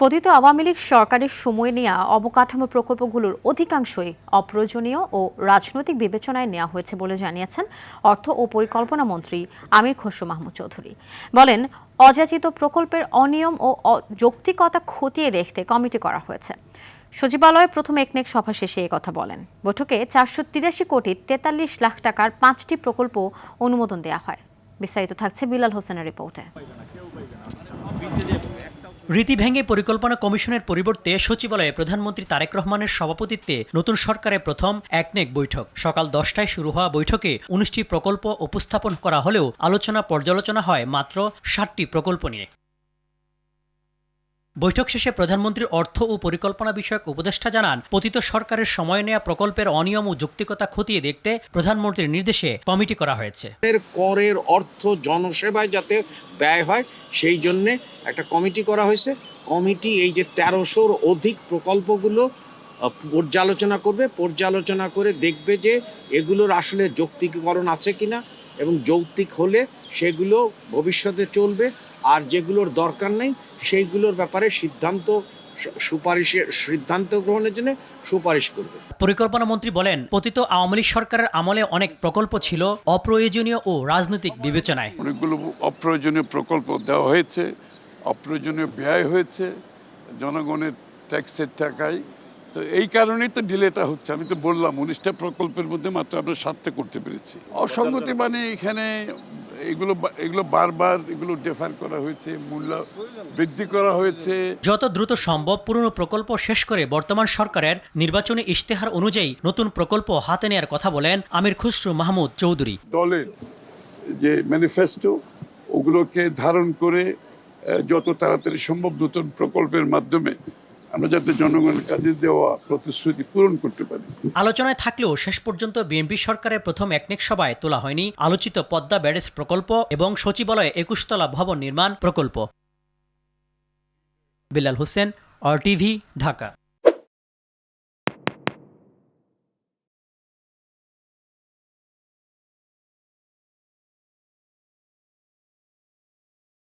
পতিত আওয়ামী লীগ সরকারের সময় নেওয়া অবকাঠামো প্রকল্পগুলোর অধিকাংশই অপ্রয়োজনীয় ও রাজনৈতিক বিবেচনায় নেওয়া হয়েছে বলে জানিয়েছেন অর্থ ও পরিকল্পনা মন্ত্রী আমির খসরু মাহমুদ চৌধুরী। বলেন, অযাচিত প্রকল্পের অনিয়ম ও যৌক্তিকতা খতিয়ে দেখতে কমিটি করা হয়েছে। সচিবালয়ে প্রথম একনেক সভা শেষে কথা বলেন। বৈঠকে 483 কোটি 43 লাখ টাকার 5টি প্রকল্প অনুমোদন দেওয়া হয়। বিস্তারিত থাকছে বিলাল হোসেনের রিপোর্টে। রীতি ভেঙে পরিকল্পনা কমিশনের পরিবর্তে সচিবালয়ে প্রধানমন্ত্রী তারেক রহমানের সভাপতিত্বে নতুন সরকারের প্রথম একনেক বৈঠক। সকাল 10টায় শুরু হওয়া বৈঠকে 19টি প্রকল্প উপস্থাপন করা হলেও আলোচনা পর্যালোচনা হয় মাত্র 7টি প্রকল্প নিয়ে। বৈঠক শেষে প্রধানমন্ত্রীর অর্থ ও পরিকল্পনা বিষয়ক উপদেষ্টা জানান, পতিত সরকারের সময় নেয়া প্রকল্পের অনিয়ম ও যৌক্তিকতা খতিয়ে দেখতে প্রধানমন্ত্রীর নির্দেশে কমিটি করা হয়েছে। করের অর্থ জনসেবায় যাতে ব্যয় হয় সেই জন্যে একটা কমিটি করা হয়েছে। কমিটি এই যে 1300-র অধিক প্রকল্পগুলো পর্যালোচনা করে দেখবে যে এগুলোর আসলে যৌক্তিকরণ আছে কিনা, এবং যৌক্তিক হলে সেগুলো ভবিষ্যতে চলবে, আর যেগুলোর দরকার নেই সেইগুলোর ব্যাপারে সিদ্ধান্ত গ্রহণের জন্য সুপারিশ করবে। পরিকল্পনা মন্ত্রী বলেন, পতিত আওয়ামী লীগ সরকারের আমলে অনেক প্রকল্প ছিল অপ্রয়োজনীয় ও রাজনৈতিক বিবেচনায়। অনেকগুলো অপ্রয়োজনীয় প্রকল্প দেওয়া হয়েছে, অপ্রয়োজনীয় ব্যয় হয়েছে জনগণের ট্যাক্সের টাকায়। তো এই কারণেই তো ডিলেটা হচ্ছে। আমি তো বললাম 19টা প্রকল্পের মধ্যে মাত্র আমরা 7টা করতে পেরেছি। অসঙ্গতি মানে এখানে এগুলো বারবার এগুলো ডেফার করা হয়েছে, মূল্য বৃদ্ধি করা হয়েছে। যত দ্রুত সম্ভব পুরনো প্রকল্প শেষ করে বর্তমান সরকারের নির্বাচনী ইশতেহার অনুযায়ী নতুন প্রকল্প হাতে নেওয়ার কথা বলেন আমির খসরু মাহমুদ চৌধুরী। দলের যে ম্যানিফেস্টো ওগুলোকে ধারণ করে যত তাড়াতাড়ি সম্ভব নতুন প্রকল্পের মাধ্যমে আমরা যাতে জনগণের কাজে দেওয়া প্রতিশ্রুতি পূরণ করতে পারি। আলোচনায় থাকলেও শেষ পর্যন্ত বিএনপি সরকারের প্রথম একনেক সভায় তোলা হয়নি আলোচিত পদ্মা ব্যারেজ প্রকল্প এবং সচিবালয়ে 21 তলা ভবন নির্মাণ প্রকল্প। বিলাল হোসেন, RTV, ঢাকা।